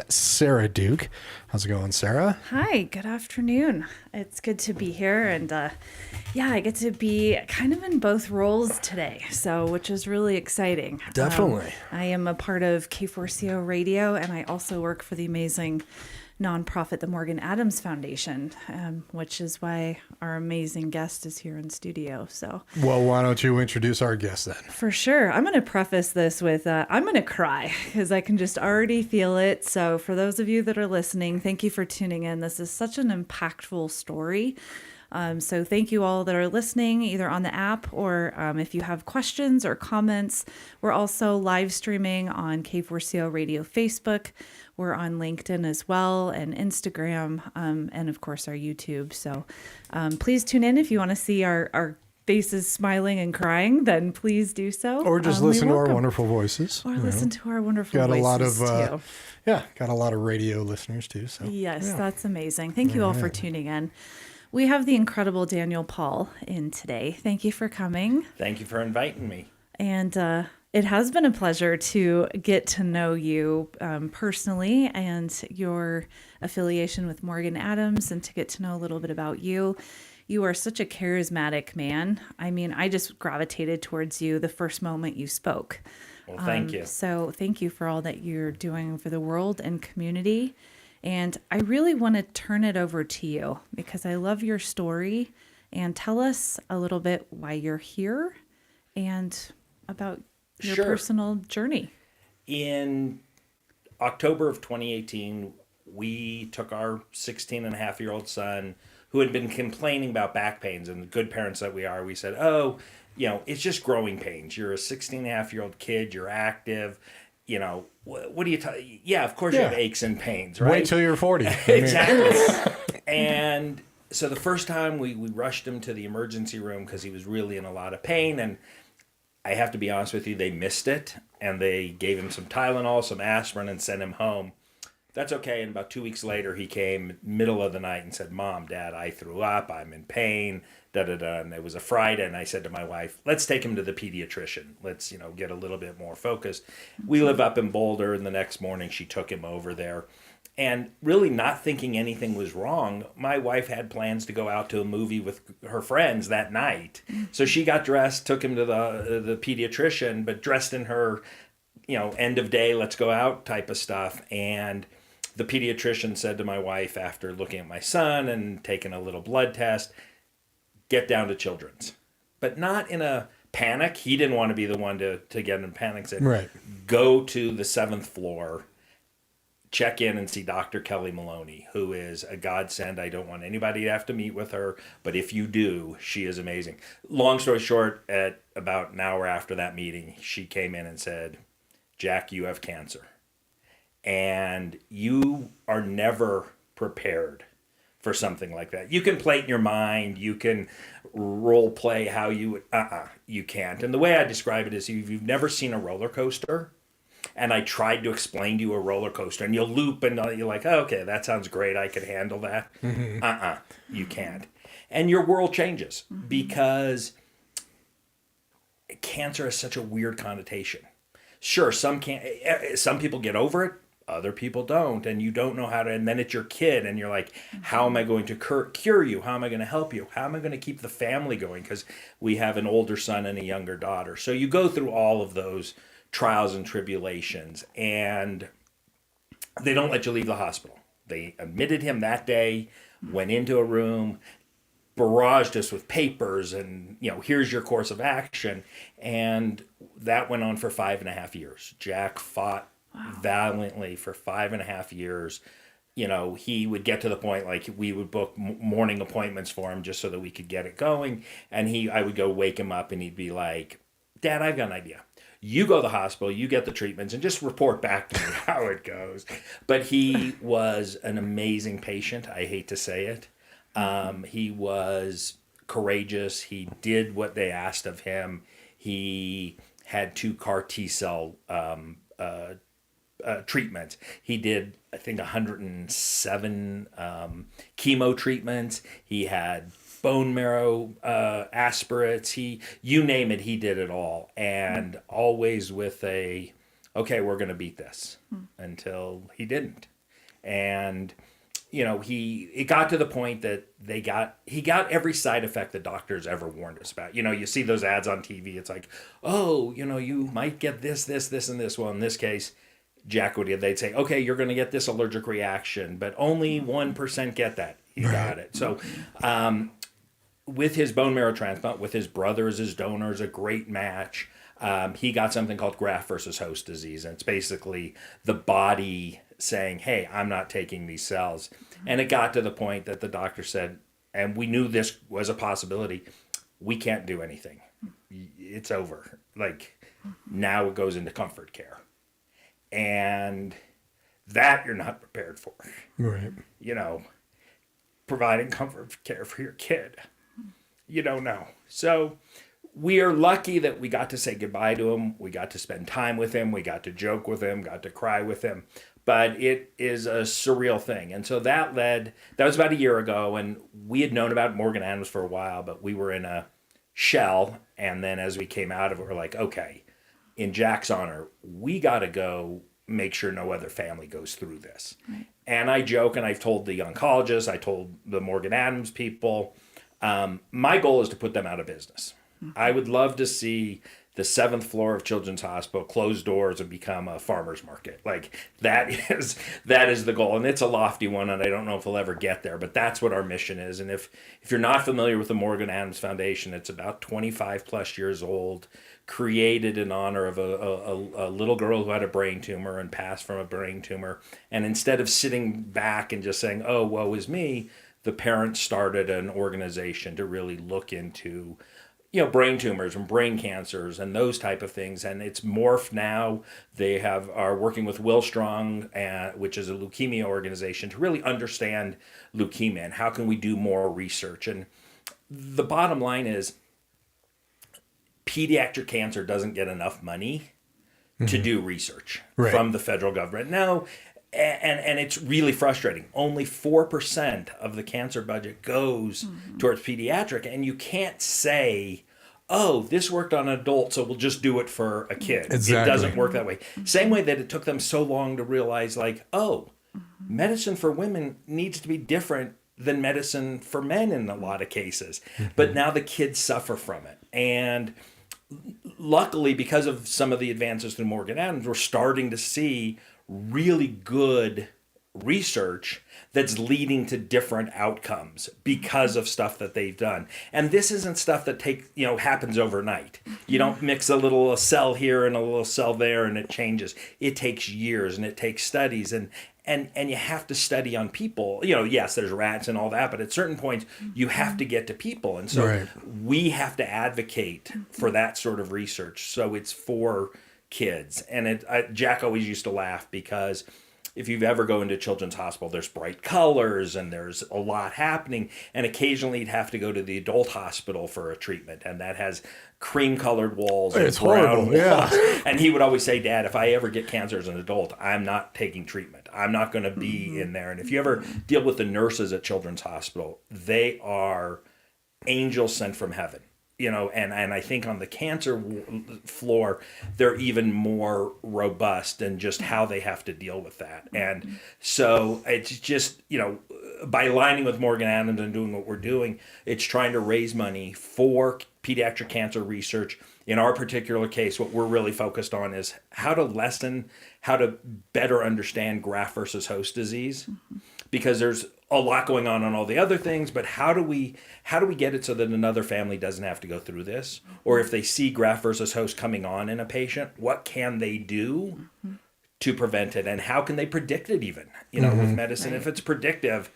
Sarah Duke. How's it going, Sarah? Hi, good afternoon. It's good to be here, and I get to be kind of in both roles today, so which is really exciting. Definitely. I am a part of K4CO Radio, and I also work for the amazing nonprofit, the Morgan Adams Foundation, which is why our amazing guest is here in studio. So, Well, why don't you introduce our guest then? for sure, I'm going to preface this with I'm going to cry because I can just already feel it. So, for those of you that are listening, thank you for tuning in. This is such an impactful story. So thank you all that are listening, either on the app or if you have questions or comments. We're also live streaming on K4CO Radio Facebook. We're on LinkedIn as well, and Instagram, and of course our YouTube. So please tune in if you want to see our faces smiling and crying, then please do so. Or just listen to our wonderful voices. Or listen to our wonderful Got a lot voices of, too. got a lot of radio listeners too. So Yes, that's amazing. Thank you all for tuning in. We have the incredible Daniel Paul in today. Thank you for coming. Thank you for inviting me. And it has been a pleasure to get to know you personally and your affiliation with Morgan Adams, and to get to know a little bit about you. You are such a charismatic man. I mean, I just gravitated towards you the first moment you spoke. Well, thank you. So thank you for all that you're doing for the world and community. And I really want to turn it over to you because I love your story. And tell us a little bit why you're here and about your personal journey. In October of 2018, we took our 16-and-a-half-year-old son, who had been complaining about back pains, and the good parents that we are, we said, it's just growing pains. You're a 16-and-a-half-year-old kid, you're active. What do you yeah, of course you have aches and pains, right? Wait till you're 40. Exactly. And so the first time we rushed him to the emergency room because he was really in a lot of pain. And I have to be honest with you, they missed it. And they gave him some Tylenol, some aspirin, and sent him home. That's okay. And about 2 weeks later, he came middle of the night and said, "Mom, Dad, I threw up. I'm in pain." And it was a Friday, and I said to my wife, "Let's take him to the pediatrician. Let's, get a little bit more focused." We live up in Boulder, and the next morning she took him over there. And really not thinking anything was wrong, my wife had plans to go out to a movie with her friends that night. So she got dressed, took him to the pediatrician, but dressed in her, end of day, let's go out type of stuff. And the pediatrician said to my wife, after looking at my son and taking a little blood test, "Get down to Children's." But not in a panic. He didn't want to be the one to get in panic. Said, Right. "Go to the 7th floor, check in and see Dr. Kelly Maloney, who is a godsend. I don't want anybody to have to meet with her, but if you do, she is amazing." Long story short, at about an hour after that meeting, she came in and said, "Jack, you have cancer. And you are never prepared for something like that. You can play it in your mind. You can role play how you would. You can't." And the way I describe it is, if you've never seen a roller coaster, and I tried to explain to you a roller coaster, and you'll loop, and you're like, "Oh, okay, that sounds great. I could handle that." You can't. And your world changes because cancer has such a weird connotation. Sure, some people get over it. Other people don't, and you don't know how to, and then it's your kid, and you're like, how am I going to cure you? How am I going to help you? How am I going to keep the family going? Because we have an older son and a younger daughter. So you go through all of those trials and tribulations, and they don't let you leave the hospital. They admitted him that day, went into a room, barraged us with papers, and, here's your course of action. And that went on for 5.5 years. Jack fought valiantly for 5.5 years. He would get to the point, like, we would book morning appointments for him just so that we could get it going. And I would go wake him up, and he'd be like, "Dad, I've got an idea. You go to the hospital, you get the treatments, and just report back to me how it goes." But he was an amazing patient. I hate to say it. He was courageous. He did what they asked of him. He had 2 CAR T-cell treatments. He did, I think, 107 chemo treatments. He had bone marrow aspirates. You name it, he did it all. And always with a okay, we're going to beat this, until he didn't. And, it got to the point that he got every side effect the doctors ever warned us about. You see those ads on TV. It's like, oh, you might get this, and this. Well, in this case, Jack, they'd say, okay, you're going to get this allergic reaction, but only 1% get that. He got it. So, with his bone marrow transplant, with his brother as his donors, a great match. He got something called graft versus host disease. And it's basically the body saying, hey, I'm not taking these cells. And it got to the point that the doctor said, and we knew this was a possibility, we can't do anything. It's over. Like, now it goes into comfort care. And that you're not prepared for. Right. Providing comfort care for your kid. You don't know. So we are lucky that we got to say goodbye to him. We got to spend time with him. We got to joke with him, got to cry with him. But it is a surreal thing. And so that was about a year ago. And we had known about Morgan Adams for a while, but we were in a shell. And then as we came out of it, we're like, okay, in Jack's honor, we got to go make sure no other family goes through this. Right. And I joke, and I've told the oncologists, I told the Morgan Adams people, my goal is to put them out of business. I would love to see the 7th floor of Children's Hospital close doors and become a farmer's market. Like, that is the goal. And it's a lofty one, and I don't know if we'll ever get there, but that's what our mission is. And if you're not familiar with the Morgan Adams Foundation, it's about 25 plus years old, created in honor of a little girl who had a brain tumor and passed from a brain tumor. And instead of sitting back and just saying, oh, woe is me, the parents started an organization to really look into brain tumors and brain cancers and those type of things. And it's morphed now. They are working with Will Strong, which is a leukemia organization, to really understand leukemia and how can we do more research. And the bottom line is pediatric cancer doesn't get enough money to do research from the federal government. No, and it's really frustrating. Only 4% of the cancer budget goes towards pediatric, and you can't say, oh, this worked on an adult, so we'll just do it for a kid. Exactly. It doesn't work that way. Same way that it took them so long to realize, like, oh, medicine for women needs to be different than medicine for men in a lot of cases. But now the kids suffer from it. And luckily, because of some of the advances through Morgan Adams, we're starting to see really good research that's leading to different outcomes because of stuff that they've done. And this isn't stuff that happens overnight. You don't mix a little cell here and a little cell there and it changes. It takes years and it takes studies and you have to study on people. Yes, there's rats and all that, but at certain points you have to get to people. And so we have to advocate for that sort of research. So it's for kids. And Jack always used to laugh because if you've ever go into Children's Hospital, there's bright colors and there's a lot happening. And occasionally you'd have to go to the adult hospital for a treatment. And that has cream-colored walls and it's brown horrible. walls. Yeah. And he would always say, Dad, if I ever get cancer as an adult, I'm not taking treatment. I'm not going to be in there. And if you ever deal with the nurses at Children's Hospital, they are angels sent from heaven. And I think on the cancer floor, they're even more robust in just how they have to deal with that. And so it's just, by aligning with Morgan Adams and doing what we're doing, it's trying to raise money for pediatric cancer research. In our particular case, what we're really focused on is how to better understand graft versus host disease, because there's a lot going on all the other things, but how do we get it so that another family doesn't have to go through this? Or if they see graft versus host coming on in a patient, what can they do to prevent it? And how can they predict it even, with medicine? If it's predictive,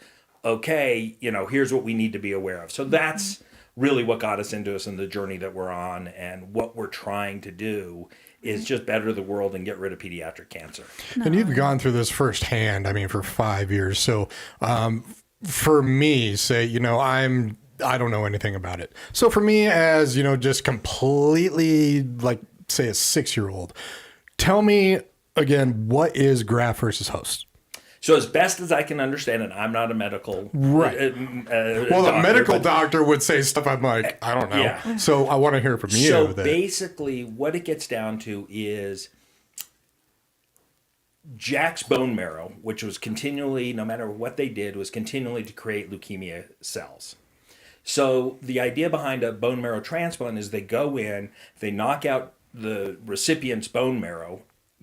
okay, here's what we need to be aware of. So that's really what got us into the journey that we're on, and what we're trying to do is just better the world and get rid of pediatric cancer. And you've gone through this firsthand, for 5 years. So for me, say, I don't know anything about it. So for me as, just completely say a 6-year-old, tell me again, what is graft versus host? So as best as I can understand it, I'm not a medical well, a medical doctor would say stuff I'm like, I don't know. Yeah. So I want to hear from you. So basically what it gets down to is Jack's bone marrow, which was continually, no matter what they did, was continually to create leukemia cells. So the idea behind a bone marrow transplant is they go in, they knock out the recipient's bone marrow,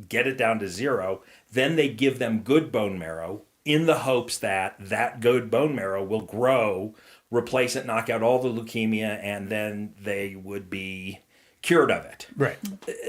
get it down to zero, then they give them good bone marrow in the hopes that that good bone marrow will grow, replace it, knock out all the leukemia, and then they would be cured of it. Right.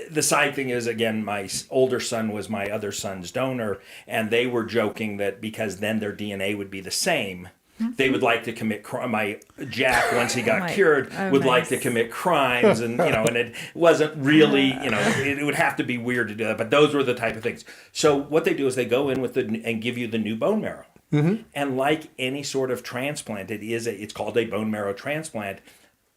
The side thing is, again, my older son was my other son's donor, and they were joking that because then their DNA would be the same, they would like to commit crime. My Jack, once he got cured, would like to commit crimes, and and it wasn't really, it would have to be weird to do that. But those were the type of things. So what they do is they go in with and give you the new bone marrow, and like any sort of transplant, it's called a bone marrow transplant.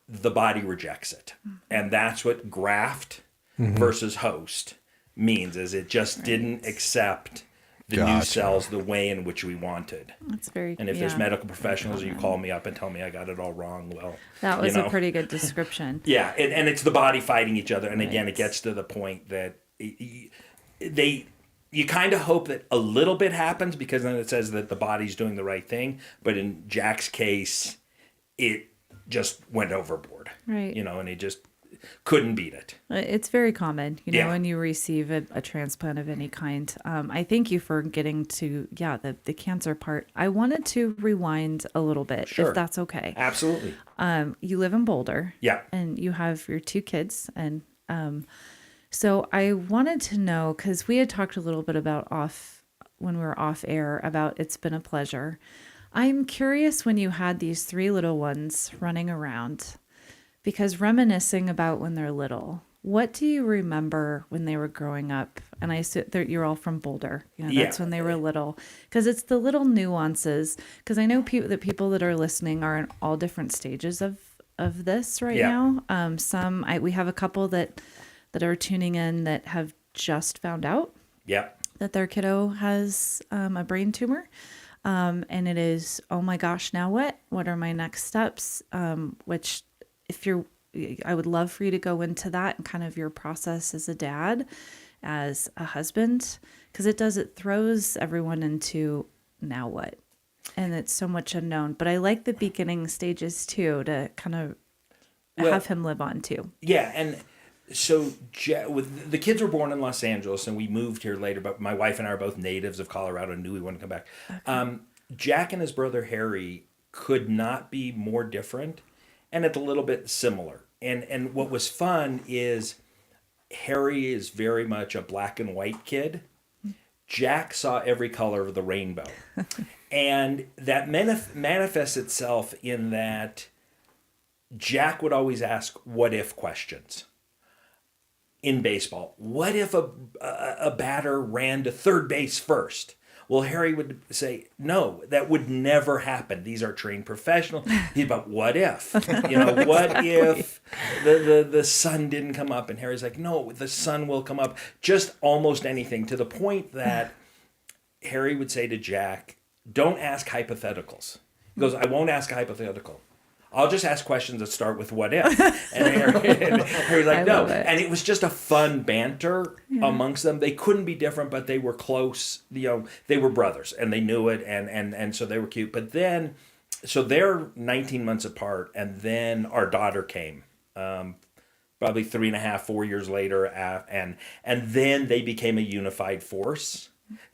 The body rejects it, and that's what graft versus host means. Is it just didn't accept the new cells the way in which we wanted. That's very. And if there's medical professionals, you call me up and tell me I got it all wrong. Well, that was a pretty good description. Yeah, and it's the body fighting each other. And again, it gets to the point that you kind of hope that a little bit happens because then it says that the body's doing the right thing. But in Jack's case, it just went overboard. Right. And he just couldn't beat it. It's very common, when you receive a transplant of any kind. I thank you for getting to, the cancer part. I wanted to rewind a little bit, if that's okay. Absolutely. You live in Boulder. Yeah. And you have your 2 kids. And so I wanted to know, because we had talked a little bit about when we were off air, about it's been a pleasure. I'm curious when you had these 3 little ones running around, because reminiscing about when they're little, what do you remember when they were growing up? And I said you're all from Boulder. That's when they were little. Because it's the little nuances. Because I know that people that are listening are in all different stages of this right now. We have a couple that are tuning in that have just found out that their kiddo has a brain tumor. And it is, oh my gosh, now what? What are my next steps? Which I would love for you to go into that and kind of your process as a dad, as a husband, because it throws everyone into now what? And it's so much unknown. But I like the beginning stages too, to kind of have him live on too. Yeah. And so the kids were born in Los Angeles and we moved here later, but my wife and I are both natives of Colorado and knew we wanted to come back. Okay. Jack and his brother Harry could not be more different. And it's a little bit similar. And what was fun is Harry is very much a black and white kid. Jack saw every color of the rainbow. And that manifests itself in that Jack would always ask what if questions. In baseball, what if a batter ran to third base first? Well, Harry would say, no, that would never happen. These are trained professionals. But what if? What if the sun didn't come up? And Harry's like, no, the sun will come up. Just almost anything, to the point that Harry would say to Jack, don't ask hypotheticals. He goes, I won't ask a hypothetical. I'll just ask questions that start with what if. And Harry's like, no. And it was just a fun banter amongst them. They couldn't be different, but they were close. They were brothers and they knew it. And so they were cute. But then, so they're 19 months apart. And then our daughter came, probably 3.5, 4 years later. And then they became a unified force.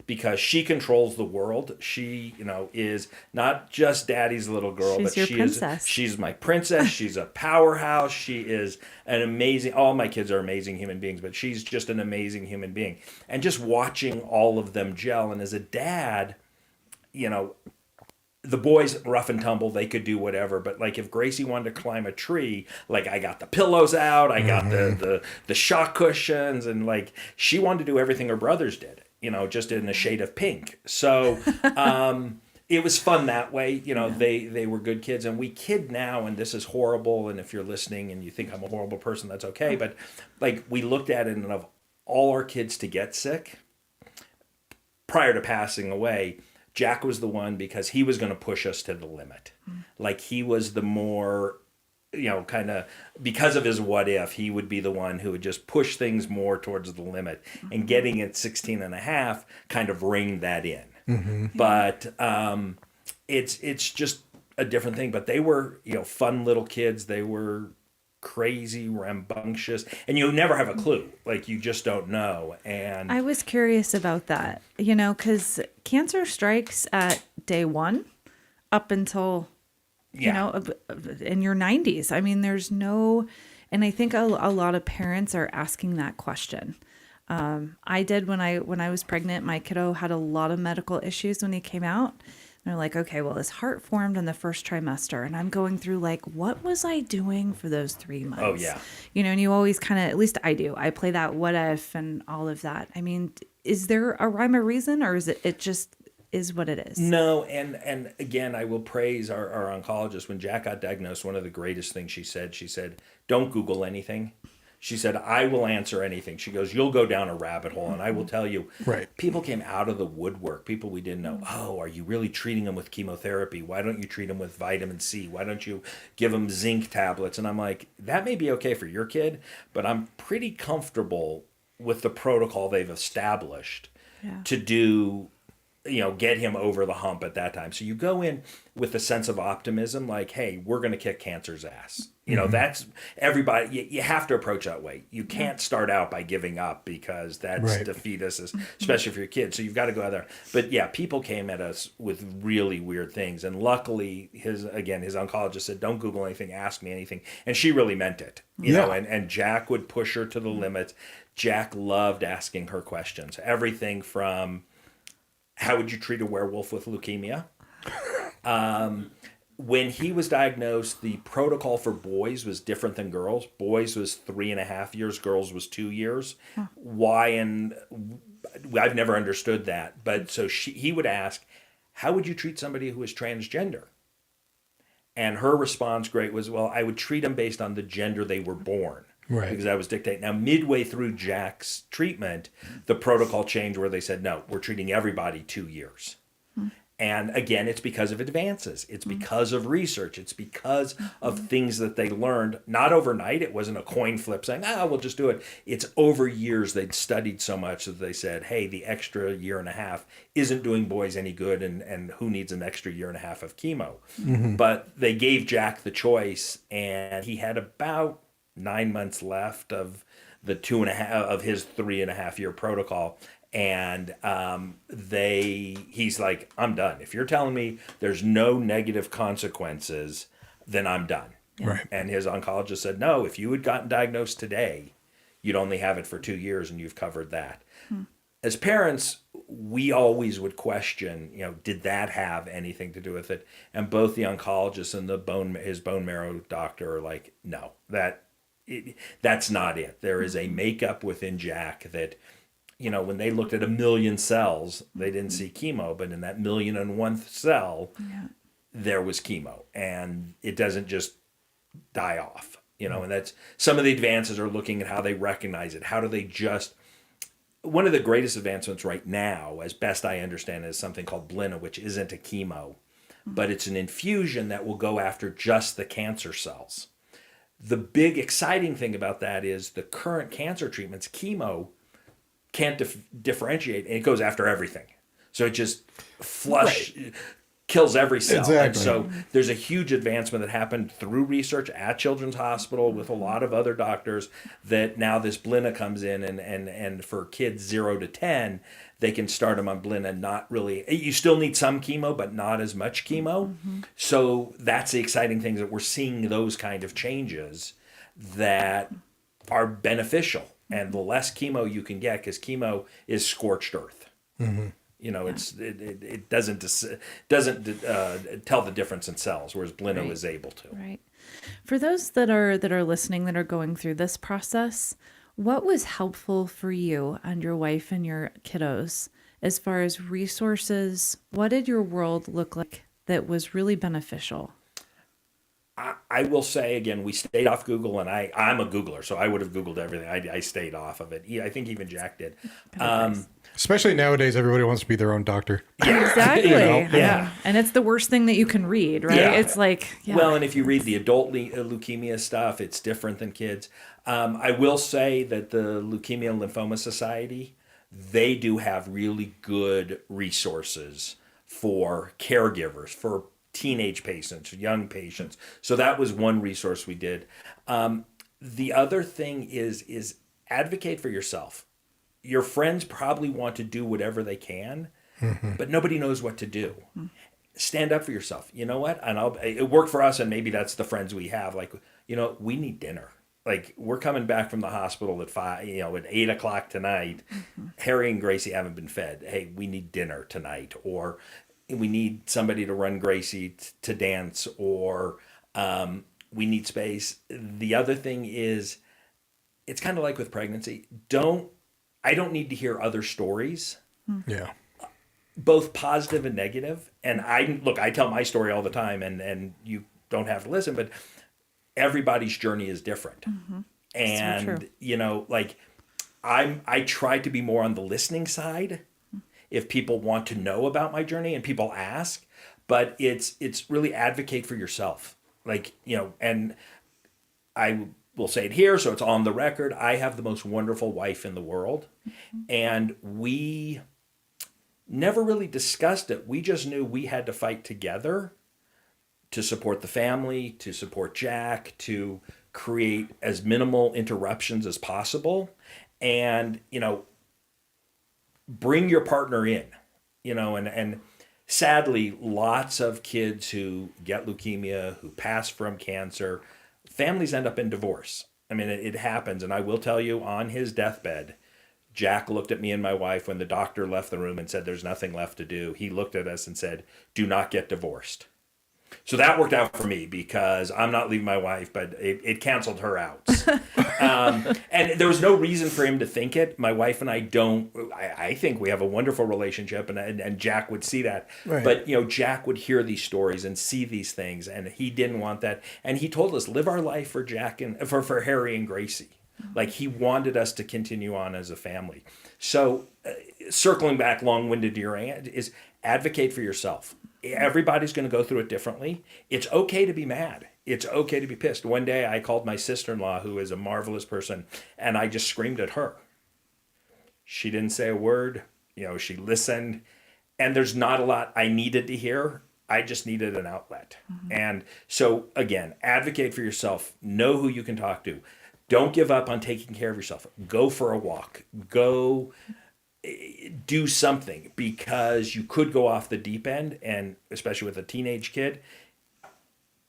Because she controls the world. She, is not just daddy's little girl, but she's my princess. She's a powerhouse. She is an amazing, all my kids are amazing human beings, but she's just an amazing human being. And just watching all of them gel. And as a dad, the boys rough and tumble, they could do whatever. But like if Gracie wanted to climb a tree, like I got the pillows out, I got the shock cushions, and like she wanted to do everything her brothers did. Just in a shade of pink. So it was fun that way. They were good kids. And we kid now, and this is horrible. And if you're listening and you think I'm a horrible person, that's okay. But like we looked at it, and of all our kids to get sick, prior to passing away, Jack was the one because he was going to push us to the limit. Like he was the more kind of because of his what if, he would be the one who would just push things more towards the limit. And getting at 16 and a half kind of reined that in. But it's just a different thing. But they were, fun little kids. They were crazy, rambunctious, and you never have a clue. Like, you just don't know. And I was curious about that, because cancer strikes at day one up until, in your 90s. I mean, there's no, and I think a lot of parents are asking that question. I did when I was pregnant. My kiddo had a lot of medical issues when he came out. And they're like, okay, well, his heart formed in the first trimester. And I'm going through like, what was I doing for those 3 months? Oh, yeah. And you always kind of, at least I do, I play that what if and all of that. I mean, is there a rhyme or reason, or is it just is what it is? No, and again, I will praise our oncologist. When Jack got diagnosed, one of the greatest things she said, don't Google anything. She said, I will answer anything. She goes, you'll go down a rabbit hole, and I will tell you. Right. People came out of the woodwork. People we didn't know. Oh, are you really treating them with chemotherapy? Why don't you treat them with vitamin C? Why don't you give them zinc tablets? And I'm like, that may be okay for your kid, but I'm pretty comfortable with the protocol they've established to do, get him over the hump at that time. So you go in with a sense of optimism, like, hey, we're going to kick cancer's ass. That's everybody. You have to approach that way. You can't start out by giving up, because that's defeatist, especially for your kids. So you've got to go out there. But yeah, people came at us with really weird things. And luckily, his oncologist said, don't Google anything, ask me anything. And she really meant it, and Jack would push her to the limit. Jack loved asking her questions. Everything from, how would you treat a werewolf with leukemia? When he was diagnosed, the protocol for boys was different than girls. Boys was 3.5 years, girls was 2 years. Why? And I've never understood that. But so he would ask, how would you treat somebody who is transgender? And her response, was, well, I would treat them based on the gender they were born. Right. Because that was dictated. Now, midway through Jack's treatment, the protocol changed where they said, no, we're treating everybody 2 years. And again, it's because of advances. It's because of research. It's because of things that they learned. Not overnight. It wasn't a coin flip saying, we'll just do it. It's over years they'd studied so much that they said, hey, the extra year and a half isn't doing boys any good, and who needs an extra year and a half of chemo? But they gave Jack the choice, and he had about 9 months left of the 2.5 of his 3.5 year protocol. And he's like, I'm done. If you're telling me there's no negative consequences, then I'm done. Right. And his oncologist said, no, if you had gotten diagnosed today, you'd only have it for 2 years, and you've covered that. As parents, we always would question, did that have anything to do with it? And both the oncologist and his bone marrow doctor are like, no, that's not it. There is a makeup within Jack that, when they looked at 1 million cells, they didn't see chemo, but in that 1,000,001th cell, there was chemo, and it doesn't just die off, and that's some of the advances are looking at how they recognize it. How do they one of the greatest advancements right now, as best I understand, is something called Blina, which isn't a chemo, but it's an infusion that will go after just the cancer cells. The big exciting thing about that is the current cancer treatments, chemo, can't differentiate, and it goes after everything. So it just kills every cell. Exactly. And so there's a huge advancement that happened through research at Children's Hospital with a lot of other doctors, that now this Blina comes in, and for kids 0 to 10, they can start them on Blina. Not really, you still need some chemo, but not as much chemo. So that's the exciting thing, that we're seeing those kind of changes that are beneficial. And the less chemo you can get, because chemo is scorched earth. It doesn't tell the difference in cells, whereas Blina is able to. Right. For those that are listening, that are going through this process, what was helpful for you and your wife and your kiddos as far as resources? What did your world look like that was really beneficial? I will say again, we stayed off Google, and I'm a Googler, so I would have Googled everything. I stayed off of it. Yeah, I think even Jack did. Especially nowadays, everybody wants to be their own doctor. Exactly. Yeah. And it's the worst thing that you can read, right? Yeah. It's like, yeah. Well, and if you read the adult leukemia stuff, it's different than kids. I will say that the Leukemia and Lymphoma Society, they do have really good resources for caregivers, for teenage patients, young patients. So that was one resource we did. The other thing is advocate for yourself. Your friends probably want to do whatever they can, but nobody knows what to do. Stand up for yourself. You know what? And it worked for us, and maybe that's the friends we have. Like, we need dinner. Like, we're coming back from the hospital at 8 o'clock tonight. Harry and Gracie haven't been fed. Hey, we need dinner tonight. Or we need somebody to run Gracie to dance, or we need space. The other thing is, it's kind of like with pregnancy. I don't need to hear other stories, Yeah. both positive and negative. And I tell my story all the time, and you don't have to listen, but everybody's journey is different. And, true. I try to be more on the listening side if people want to know about my journey and people ask, but it's really advocate for yourself. And I will say it here, so it's on the record. I have the most wonderful wife in the world, and we never really discussed it. We just knew we had to fight together to support the family, to support Jack, to create as minimal interruptions as possible, and bring your partner in. And sadly, lots of kids who get leukemia, who pass from cancer, families end up in divorce. I mean, it happens. And I will tell you, on his deathbed, Jack looked at me and my wife when the doctor left the room and said, there's nothing left to do. He looked at us and said, do not get divorced. So that worked out for me, because I'm not leaving my wife, but it canceled her out. And there was no reason for him to think it. My wife and I think we have a wonderful relationship, and Jack would see that. Right. But, Jack would hear these stories and see these things, and he didn't want that. And he told us, live our life for Jack and for Harry and Gracie. Like, he wanted us to continue on as a family. So circling back, long-winded to your aunt, is advocate for yourself. Everybody's going to go through it differently. It's okay to be mad. It's okay to be pissed. One day I called my sister-in-law, who is a marvelous person, and I just screamed at her. She didn't say a word. She listened. And there's not a lot I needed to hear. I just needed an outlet. And so, again, advocate for yourself. Know who you can talk to. Don't give up on taking care of yourself. Go for a walk. Go do something, because you could go off the deep end, and especially with a teenage kid,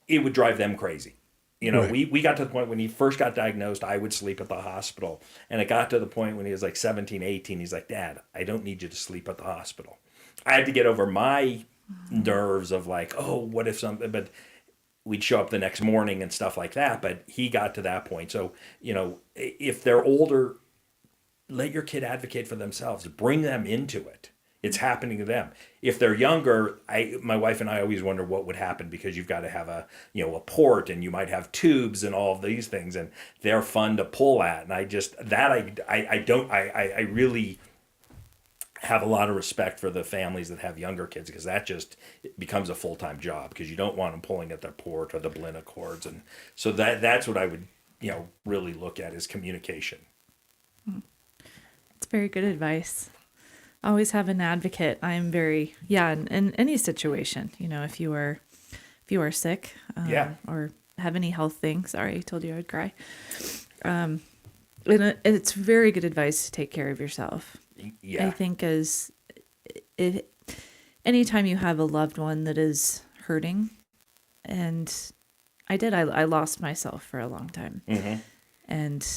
it would drive them crazy. Right. We got to the point when he first got diagnosed, I would sleep at the hospital. And it got to the point when he was like 17, 18, he's like, Dad, I don't need you to sleep at the hospital. I had to get over my nerves of like, oh, what if something, but we'd show up the next morning and stuff like that. But he got to that point. So, if they're older, let your kid advocate for themselves. Bring them into it. It's happening to them. If they're younger, my wife and I always wonder what would happen, because you've got to have a port, and you might have tubes and all of these things, and they're fun to pull at. And I really have a lot of respect for the families that have younger kids, because that just becomes a full-time job, because you don't want them pulling at their port or the Blina cords. And so that's what I would, really look at, is communication. It's very good advice. Always have an advocate. I'm very, in any situation, if you are sick, or have any health thing. Sorry, I told you I would cry. And it's very good advice to take care of yourself. Yeah. I think anytime you have a loved one that is hurting, and I lost myself for a long time. And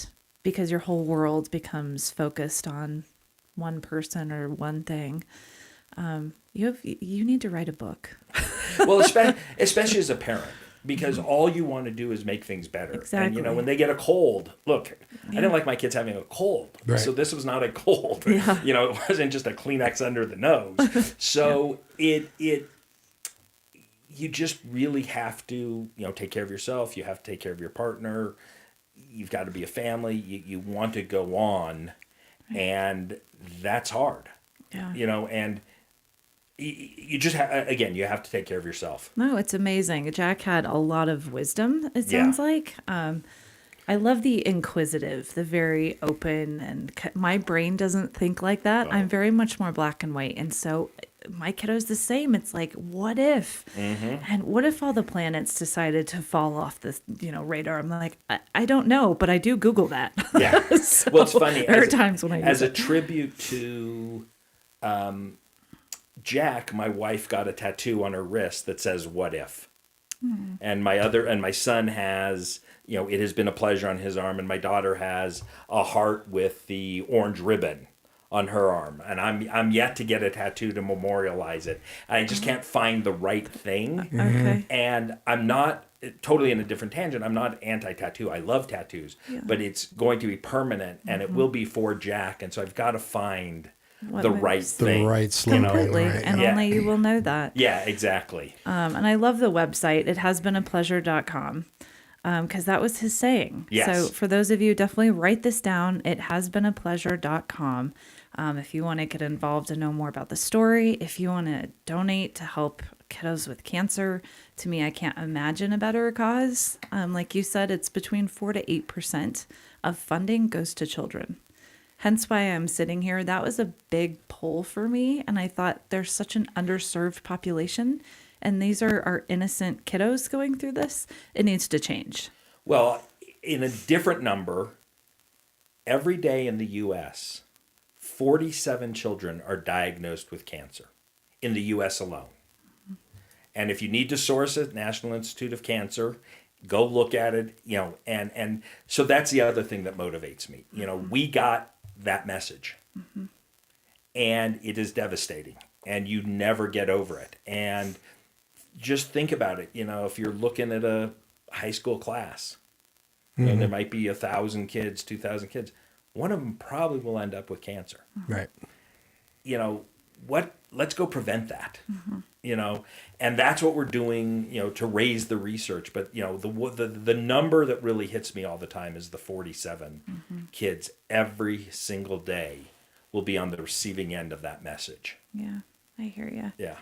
because your whole world becomes focused on one person or one thing, you need to write a book. Well, especially as a parent, because all you want to do is make things better. Exactly. And when they get a cold, look, I didn't like my kids having a cold, Right. so this was not a cold. Yeah. It wasn't just a Kleenex under the nose. So you just really have to, take care of yourself. You have to take care of your partner. You've got to be a family. You want to go on, and that's hard. Yeah. And you just again, you have to take care of yourself. No, it's amazing. Jack had a lot of wisdom, it Yeah. sounds like. I love the inquisitive, the very open, and my brain doesn't think like that. I'm very much more black and white. And so my kiddo's the same. It's like, what if? And what if all the planets decided to fall off this, radar? I'm like, I don't know, but I do Google that. Yeah. So Well, it's funny. There are times when I as use a it. tribute to Jack, my wife got a tattoo on her wrist that says "What if," and my son has, it has been a pleasure on his arm, and my daughter has a heart with the orange ribbon on her arm, and I'm yet to get a tattoo to memorialize it. I just can't find the right thing. Okay. And I'm not totally in a different tangent. I'm not anti-tattoo. I love tattoos, but it's going to be permanent, and it will be for Jack. And so I've got to find What the moves. right thing. The right slope. Completely. Right. And Yeah. only you will know that. Yeah, exactly. And I love the website. It has been a pleasure.com. Because that was his saying. Yes. So for those of you, definitely write this down. It has been a pleasure.com. If you want to get involved and know more about the story, if you want to donate to help kiddos with cancer, to me, I can't imagine a better cause. Like you said, it's between 4 to 8% of funding goes to children. Hence why I'm sitting here. That was a big pull for me. And I thought there's such an underserved population. And these are our innocent kiddos going through this. It needs to change. Well, in a different number, every day in the U.S., 47 children are diagnosed with cancer in the U.S. alone. And if you need to source it, National Institute of Cancer, go look at it, and so that's the other thing that motivates me. We got that message, and it is devastating, and you never get over it. And just think about it. If you're looking at a high school class, there might be 1,000 kids, 2,000 kids. One of them probably will end up with cancer. Right. Let's go prevent that. And that's what we're doing, to raise the research. But, the number that really hits me all the time is the 47 kids every single day will be on the receiving end of that message. Yeah, I hear you. Yeah.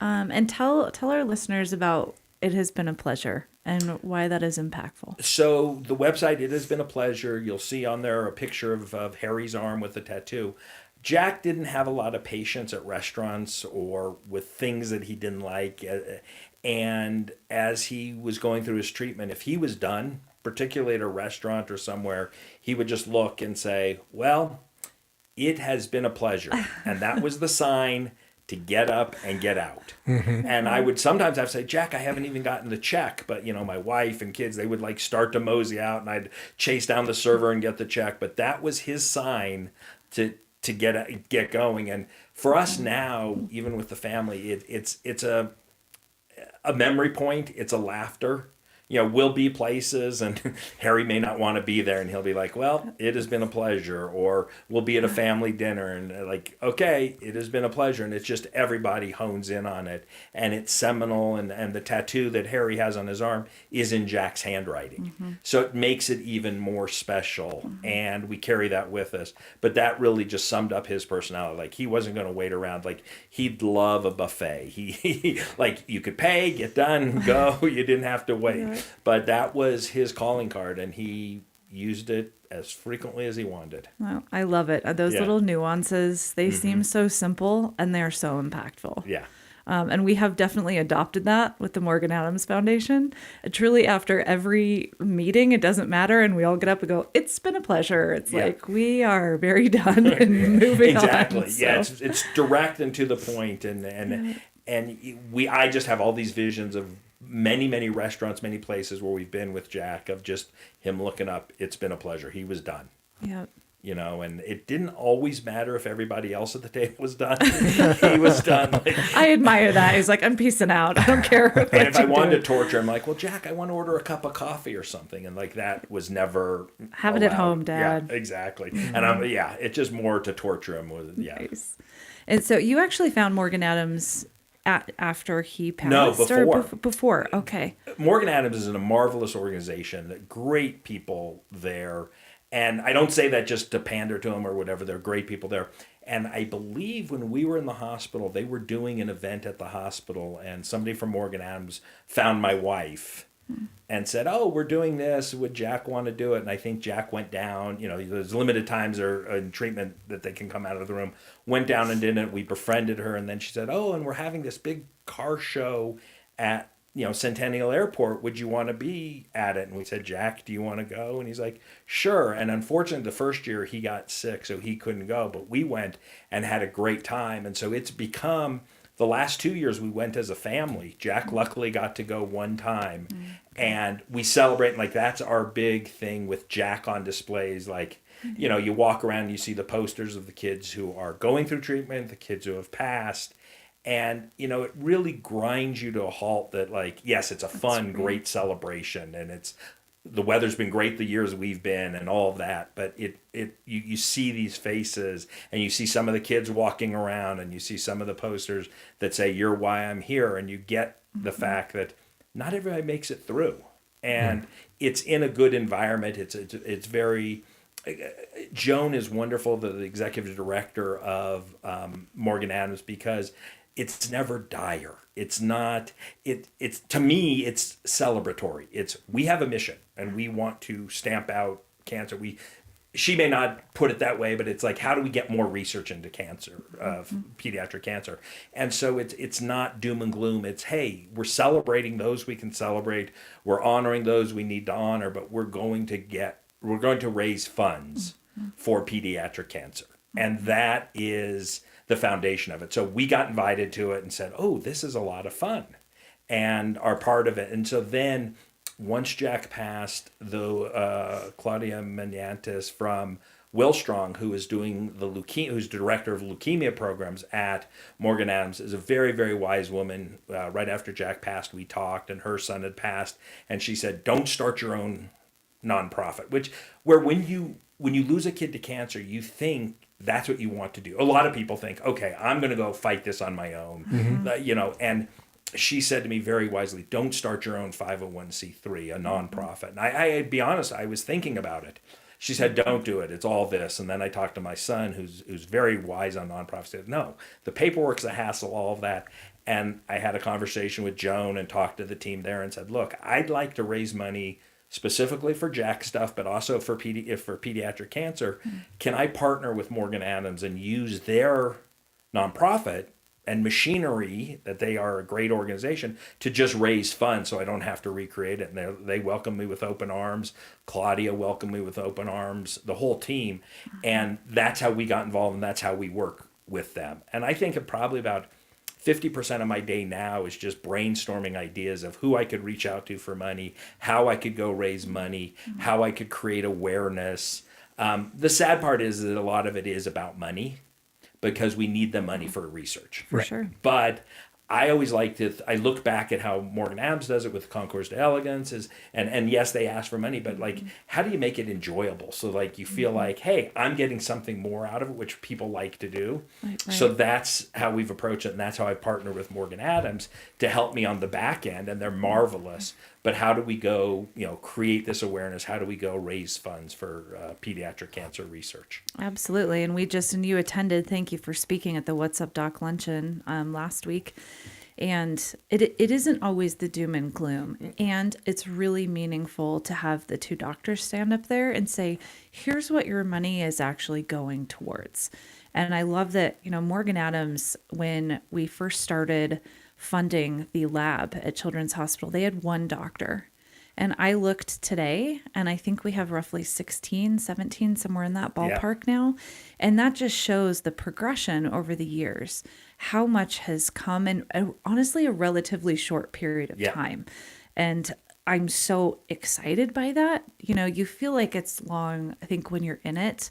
And tell our listeners about It Has Been a Pleasure and why that is impactful. So the website, It Has Been a Pleasure. You'll see on there a picture of Harry's arm with the tattoo. Jack didn't have a lot of patience at restaurants or with things that he didn't like. And as he was going through his treatment, if he was done, particularly at a restaurant or somewhere, he would just look and say, well, it has been a pleasure. And that was the sign to get up and get out. And I would sometimes have to say, Jack, I haven't even gotten the check. But, my wife and kids, they would start to mosey out, and I'd chase down the server and get the check. But that was his sign to get going. And for us now, even with the family, it's a memory point. It's a laughter. We'll be places, and Harry may not want to be there, and he'll be like, well, it has been a pleasure. Or we'll be at a family dinner, and okay, it has been a pleasure. And it's just everybody hones in on it. And it's seminal, and the tattoo that Harry has on his arm is in Jack's handwriting. So it makes it even more special, and we carry that with us. But that really just summed up his personality. He wasn't going to wait around. He'd love a buffet. He you could pay, get done, go. You didn't have to wait. Right. But that was his calling card, and he used it as frequently as he wanted. Well, I love it. Those little nuances, they seem so simple, and they're so impactful. Yeah. And we have definitely adopted that with the Morgan Adams Foundation. Truly, after every meeting, it doesn't matter, and we all get up and go, it's been a pleasure. It's we are very done and moving on. Exactly. So. Yeah, it's direct and to the point, and I just have all these visions of many restaurants, many places where we've been with Jack, of just him looking up, it's been a pleasure. He was done. Yeah. And it didn't always matter if everybody else at the table was done. He was done. I admire that. He's like, I'm peacing out. I don't care. And if I wanted to torture him, well, Jack, I want to order a cup of coffee or something. And that was never have it at home, Dad. Yeah, exactly. And it's just more to torture him. Nice. And so you actually found Morgan Adams after he passed? No, Or before. before. Okay. Morgan Adams is in a marvelous organization, great people there. And I don't say that just to pander to them or whatever. They're great people there. And I believe when we were in the hospital, they were doing an event at the hospital, and somebody from Morgan Adams found my wife and said, "Oh, we're doing this. Would Jack want to do it?" And I think Jack went down. You know, there's limited times or in treatment that they can come out of the room. Went down and did it. We befriended her, and then she said, "Oh, and we're having this big car show at Centennial Airport. Would you want to be at it?" And we said, "Jack, do you want to go?" And he's like, "Sure." And unfortunately, the first year he got sick, so he couldn't go. But we went and had a great time, and so it's become. The last 2 years we went as a family. Jack luckily got to go one time, and we celebrate. Like that's our big thing with Jack on displays. Like, you walk around and you see the posters of the kids who are going through treatment, the kids who have passed, and it really grinds you to a halt. That like, yes, it's a fun, great celebration, and the weather's been great the years we've been and all of that, but you see these faces, and you see some of the kids walking around, and you see some of the posters that say "You're why I'm here," and you get the fact that not everybody makes it through, and it's in a good environment. It's very. Joan is wonderful, the executive director of Morgan Adams, because it's never dire. It's not. It's to me, it's celebratory. We have a mission, and we want to stamp out cancer. She may not put it that way, but it's like, how do we get more research into cancer, pediatric cancer? And so it's not doom and gloom. It's, hey, we're celebrating those we can celebrate. We're honoring those we need to honor, but we're going to raise funds for pediatric cancer, and that is the foundation of it. So we got invited to it and said, "Oh, this is a lot of fun," and are part of it. And so then, once Jack passed, Claudia Menyantis from Willstrong, who is doing who's director of leukemia programs at Morgan Adams, is a very, very wise woman. Right after Jack passed, we talked, and her son had passed, and she said, "Don't start your own nonprofit." Where when you lose a kid to cancer, you think that's what you want to do. A lot of people think, okay, I'm going to go fight this on my own, and she said to me very wisely, "Don't start your own 501c3, a nonprofit." And I be honest, I was thinking about it. She said, "Don't do it. It's all this." And then I talked to my son, who's very wise on nonprofits. He said, "No, the paperwork's a hassle, all of that." And I had a conversation with Joan and talked to the team there and said, "Look, I'd like to raise money specifically for Jack stuff, but also for pediatric cancer. Can I partner with Morgan Adams and use their nonprofit and machinery, that they are a great organization, to just raise funds so I don't have to recreate it?" And they welcomed me with open arms. Claudia welcomed me with open arms, the whole team. And that's how we got involved, and that's how we work with them. And I think probably about 50% of my day now is just brainstorming ideas of who I could reach out to for money, how I could go raise money, how I could create awareness. The sad part is that a lot of it is about money, because we need the money for research. For sure. But I always I look back at how Morgan Adams does it with Concours d'Elegance, and yes, they ask for money, but like, how do you make it enjoyable? So like, you feel like, hey, I'm getting something more out of it, which people like to do. Right. So that's how we've approached it, and that's how I partner with Morgan Adams to help me on the back end, and they're marvelous. But how do we go, create this awareness? How do we go raise funds for pediatric cancer research? Absolutely. And you attended, thank you for speaking at the What's Up Doc luncheon last week. And it isn't always the doom and gloom. And it's really meaningful to have the two doctors stand up there and say, here's what your money is actually going towards. And I love that, Morgan Adams, when we first started funding the lab at Children's Hospital, they had one doctor. And I looked today, and I think we have roughly 16, 17, somewhere in that ballpark now. And that just shows the progression over the years, how much has come in, honestly, a relatively short period of time. And I'm so excited by that. You feel like it's long, I think, when you're in it.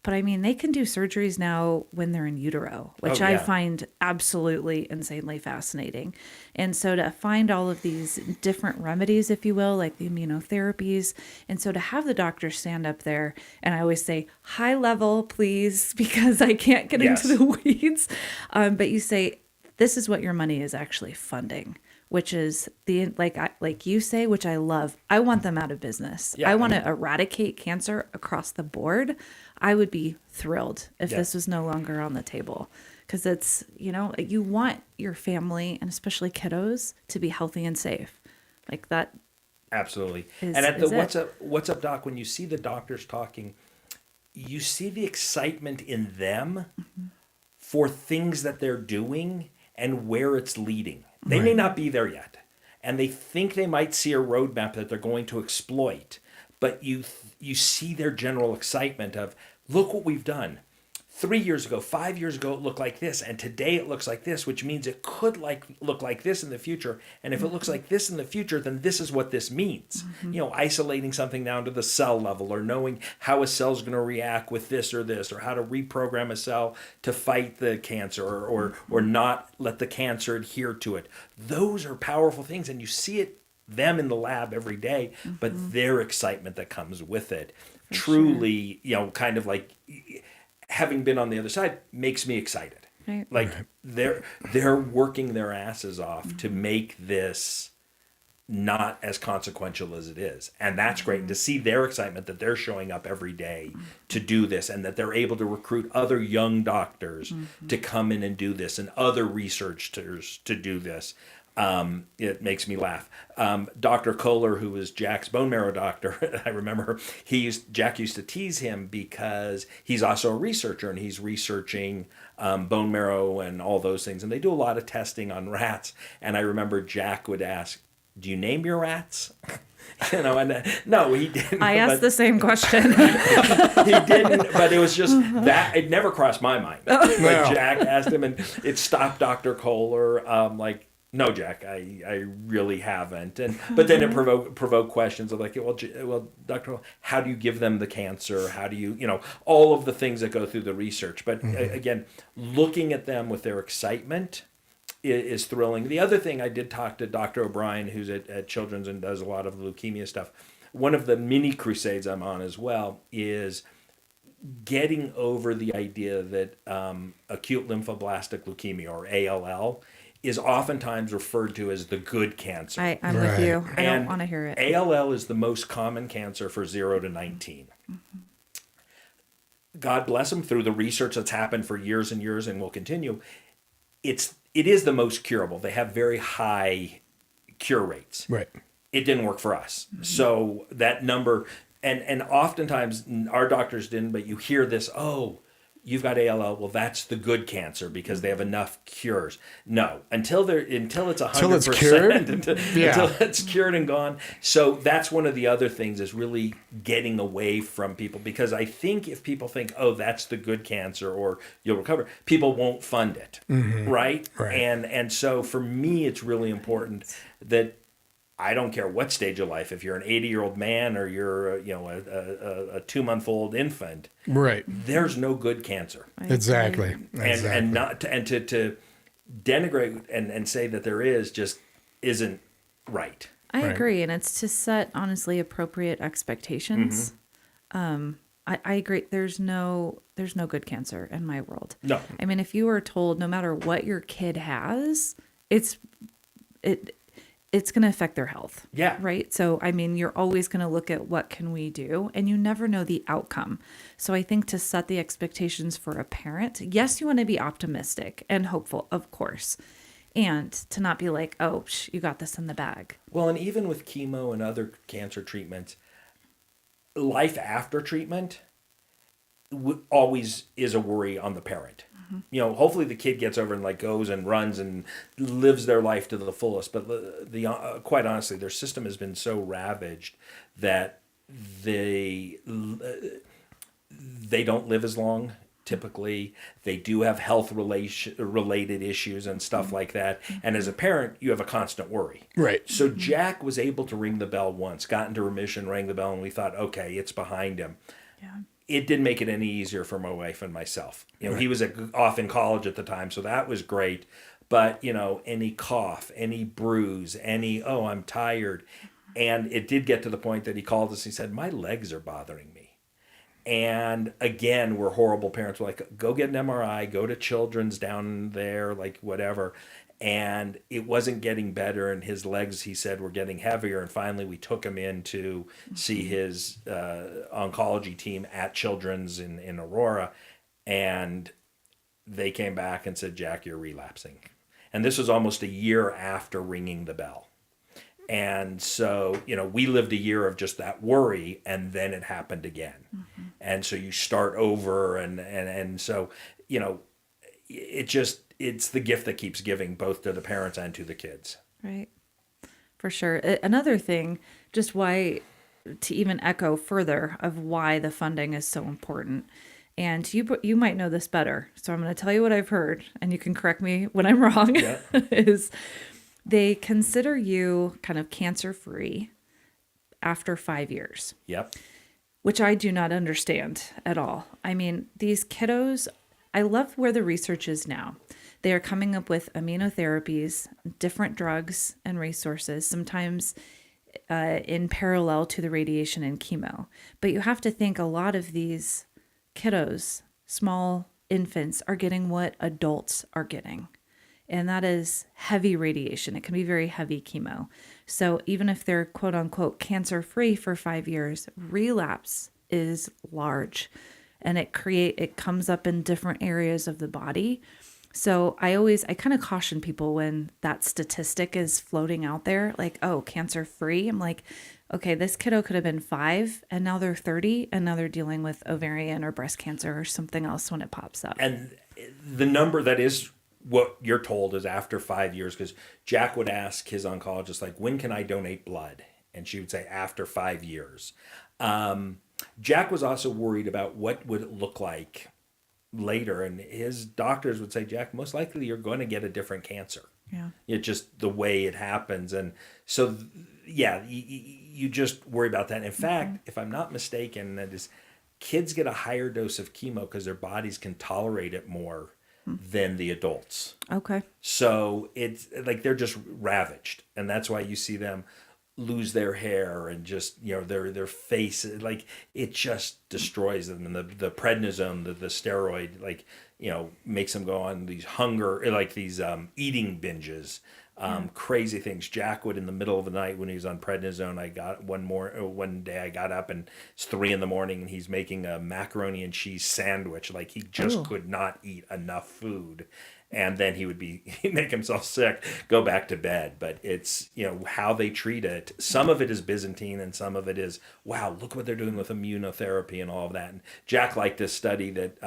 But I mean, they can do surgeries now when they're in utero, which I find absolutely insanely fascinating. And so to find all of these different remedies, if you will, like the immunotherapies. And so to have the doctor stand up there, and I always say, high level, please, because I can't get into the weeds. But you say, this is what your money is actually funding, which is like you say, which I love. I want them out of business. Yeah, I want to eradicate cancer across the board. I would be thrilled if Yeah. this was no longer on the table, because it's, you want your family and especially kiddos to be healthy and safe. Like that. Absolutely. Is- And at the is it. what's up, doc, when you see the doctors talking, you see the excitement in them for things that they're doing and where it's leading. They may not be there yet, and they think they might see a roadmap that they're going to exploit, but you see their general excitement of, look what we've done. 3 years ago, 5 years ago, it looked like this, and today it looks like this, which means it could look like this in the future. And if it looks like this in the future, then this is what this means. Isolating something down to the cell level, or knowing how a cell's going to react with this, or how to reprogram a cell to fight the cancer, or not let the cancer adhere to it. Those are powerful things, and you see them in the lab every day, but their excitement that comes with it, truly, kind of like, having been on the other side, makes me excited. Right. Like they're working their asses off to make this not as consequential as it is. And that's great to see their excitement that they're showing up every day to do this, and that they're able to recruit other young doctors to come in and do this, and other researchers to do this. It makes me laugh. Dr. Kohler, who was Jack's bone marrow doctor, I remember Jack used to tease him because he's also a researcher, and he's researching bone marrow and all those things. And they do a lot of testing on rats. And I remember Jack would ask, "Do you name your rats?" And no, he didn't. I asked the same question. He didn't, but it was just that it never crossed my mind. But Jack asked him, and it stopped Dr. Kohler. No, Jack, I really haven't. But then it provoked questions of like, well, Dr. How do you give them the cancer? How do you, all of the things that go through the research. But again, looking at them with their excitement is thrilling. The other thing, I did talk to Dr. O'Brien, who's at Children's and does a lot of leukemia stuff. One of the mini crusades I'm on as well is getting over the idea that acute lymphoblastic leukemia, or ALL, is oftentimes referred to as the good cancer. I'm with you. I don't And want to hear it. ALL is the most common cancer for 0 to 19. God bless them, through the research that's happened for years and years and will continue, it is the most curable. They have very high cure rates. Right. It didn't work for us. So that number, and oftentimes our doctors didn't, but you hear this, oh, you've got ALL. Well, that's the good cancer because they have enough cures. No, until it's 100%, Till it's cured? until it's cured and gone. So that's one of the other things, is really getting away from people, because I think if people think, oh, that's the good cancer or you'll recover, people won't fund it, right? Right. And so for me, it's really important that I don't care what stage of life, if you're an 80-year-old man or you're a 2-month-old infant, Right. there's no good cancer. Exactly. And not to denigrate and say that there is just isn't right. I Right. agree, and it's to set honestly appropriate expectations. I agree. There's no good cancer in my world. No. I mean, if you are told no matter what your kid has, it's going to affect their health. Yeah. Right. So, I mean, you're always going to look at what can we do, and you never know the outcome. So I think to set the expectations for a parent, yes, you want to be optimistic and hopeful, of course, and to not be like, oh, you got this in the bag. Well, and even with chemo and other cancer treatments, life after treatment always is a worry on the parent. Hopefully the kid gets over and goes and runs and lives their life to the fullest. But quite honestly, their system has been so ravaged that they don't live as long. Typically, they do have health related issues and stuff like that. And as a parent, you have a constant worry. Right. So Jack was able to ring the bell once, got into remission, rang the bell, and we thought, okay, it's behind him. Yeah. It didn't make it any easier for my wife and myself. He was off in college at the time, so that was great. But, any cough, any bruise, oh, I'm tired. And it did get to the point that he called us and he said, my legs are bothering me. And again, we're horrible parents. We're like, go get an MRI, go to Children's down there, like whatever. And it wasn't getting better. And his legs, he said, were getting heavier. And finally, we took him in to see his oncology team at Children's in Aurora. And they came back and said, Jack, you're relapsing. And this was almost a year after ringing the bell. And so, we lived a year of just that worry, and then it happened again. And so you start over, and so, it's the gift that keeps giving, both to the parents and to the kids. Right. For sure. Another thing, just why, to even echo further of why the funding is so important. And you might know this better. So I'm going to tell you what I've heard, and you can correct me when I'm wrong, Yeah. is they consider you kind of cancer-free after 5 years, Yep. which I do not understand at all. I mean, these kiddos, I love where the research is now. They are coming up with immunotherapies, different drugs and resources, sometimes in parallel to the radiation and chemo. But you have to think a lot of these kiddos, small infants, are getting what adults are getting. And that is heavy radiation. It can be very heavy chemo. So even if they're quote unquote cancer free for 5 years, relapse is large, and it comes up in different areas of the body. So I kind of caution people when that statistic is floating out there, like, oh, cancer free. I'm like, okay, this kiddo could have been 5 and now they're 30 and now they're dealing with ovarian or breast cancer or something else when it pops up. And the number that is what you're told is after 5 years, because Jack would ask his oncologist, like, when can I donate blood? And she would say after 5 years. Jack was also worried about what would it look like later, and his doctors would say, Jack, most likely you're going to get a different cancer. Yeah. It's just the way it happens. And so, yeah, you just worry about that. In fact, if I'm not mistaken, that is, kids get a higher dose of chemo because their bodies can tolerate it more than the adults. Okay. So it's like they're just ravaged, and that's why you see them lose their hair and just their face, like it just destroys them. And the prednisone, the steroid, like makes them go on these eating binges, crazy things. Jack would, in the middle of the night when he was on prednisone, one day I got up and it's 3 a.m. and he's making a macaroni and cheese sandwich. Like he just could not eat enough food. And then he'd make himself sick, go back to bed. But it's, how they treat it. Some of it is Byzantine and some of it is, wow, look what they're doing with immunotherapy and all of that. And Jack liked to study that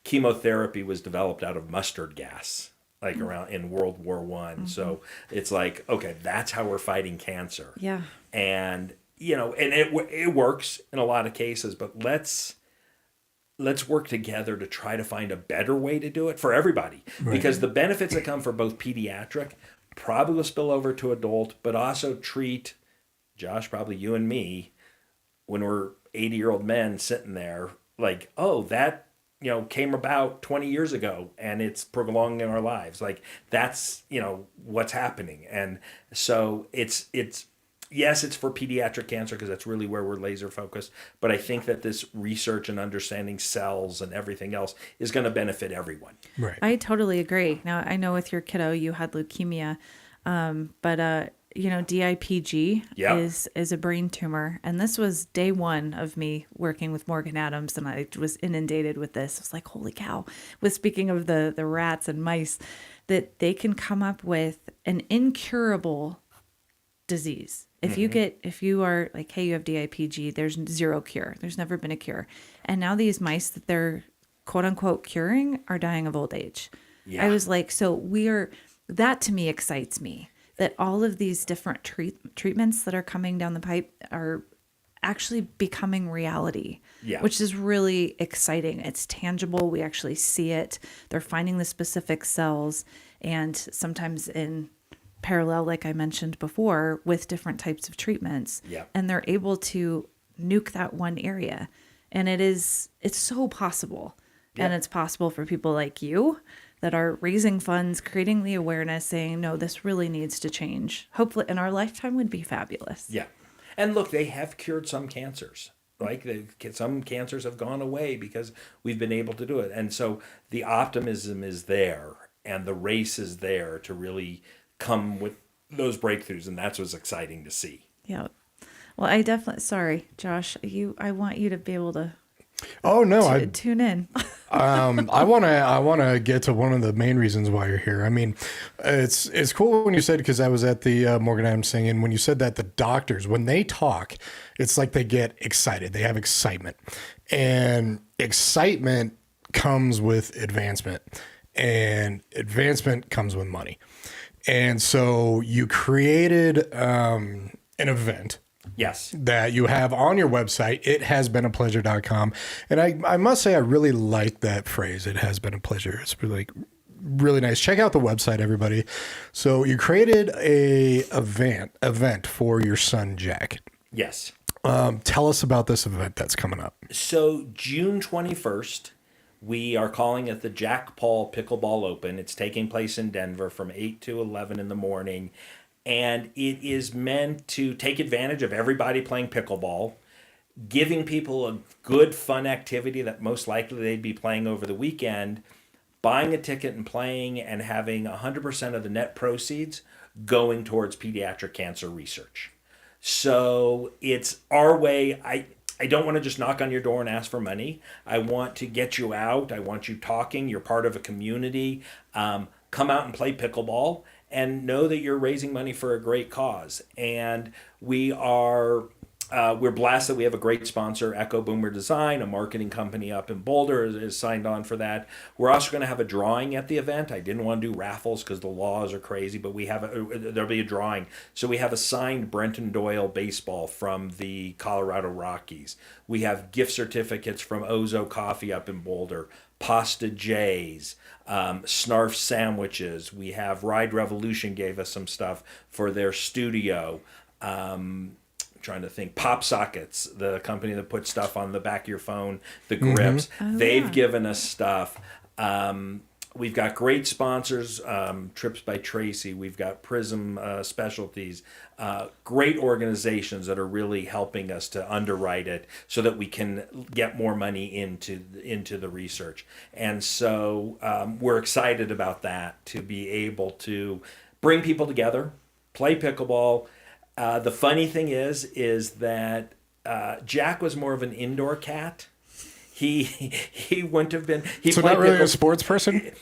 chemotherapy was developed out of mustard gas, like around in World War I. Mm-hmm. So it's like, okay, that's how we're fighting cancer. Yeah. And, and it works in a lot of cases, but let's work together to try to find a better way to do it for everybody. Right. Because the benefits that come for both pediatric probably will spill over to adult, but also treat, Josh, probably you and me, when we're 80-year-old men sitting there, like, oh, that, came about 20 years ago and it's prolonging our lives. Like that's, what's happening. And so yes, it's for pediatric cancer because that's really where we're laser focused. But I think that this research and understanding cells and everything else is going to benefit everyone. Right. I totally agree. Now, I know with your kiddo, you had leukemia, but DIPG is a brain tumor. And this was day one of me working with Morgan Adams, and I was inundated with this. I was like, holy cow. With speaking of the rats and mice, that they can come up with an incurable disease. If you are like, hey, you have DIPG, there's zero cure. There's never been a cure. And now these mice that they're quote unquote curing are dying of old age. Yeah. I was like, that to me excites me, that all of these different treatments that are coming down the pipe are actually becoming reality, which is really exciting. It's tangible. We actually see it. They're finding the specific cells, and sometimes in parallel, like I mentioned before, with different types of treatments, and they're able to nuke that one area. And it's so possible. And it's possible for people like you that are raising funds, creating the awareness, saying, no, this really needs to change. Hopefully in our lifetime would be fabulous. Yeah. And look, they have cured some cancers. Like some cancers have gone away because we've been able to do it. And so the optimism is there and the race is there to really come with those breakthroughs. And that's what's exciting to see. Yeah. Well, I definitely, sorry, Josh, I want you to be able to Oh no, tune in. I want to get to one of the main reasons why you're here. I mean, it's cool when you said, because I was at the Morgan Adams thing, and when you said that the doctors, when they talk, it's like they get excited. They have excitement, and excitement comes with advancement, and advancement comes with money. And so you created an event Yes. that you have on your website. It has been a pleasure.com. And I must say, I really like that phrase. It has been a pleasure. It's really nice. Check out the website, everybody. So you created a event for your son, Jack. Yes. Tell us about this event that's coming up. So June 21st, we are calling it the Jack Paul Pickleball Open. It's taking place in Denver from 8 to 11 in the morning. And it is meant to take advantage of everybody playing pickleball, giving people a good, fun activity that most likely they'd be playing over the weekend, buying a ticket and playing, and having 100% of the net proceeds going towards pediatric cancer research. So it's our way. I don't want to just knock on your door and ask for money. I want to get you out. I want you talking. You're part of a community. Come out and play pickleball and know that you're raising money for a great cause. And we're blessed that we have a great sponsor, Echo Boomer Design, a marketing company up in Boulder, is signed on for that. We're also going to have a drawing at the event. I didn't want to do raffles because the laws are crazy, but there'll be a drawing. So we have a signed Brenton Doyle baseball from the Colorado Rockies. We have gift certificates from Ozo Coffee up in Boulder, Pasta J's, Snarf sandwiches. We have Ride Revolution gave us some stuff for their studio. Trying to think, Pop Sockets, the company that puts stuff on the back of your phone, the grips. Oh, They've given us stuff. We've got great sponsors, Trips by Tracy. We've got Prism Specialties, great organizations that are really helping us to underwrite it so that we can get more money into the research. And so we're excited about that, to be able to bring people together, play pickleball. The funny thing is that Jack was more of an indoor cat. He wouldn't have been. So not really a sports person?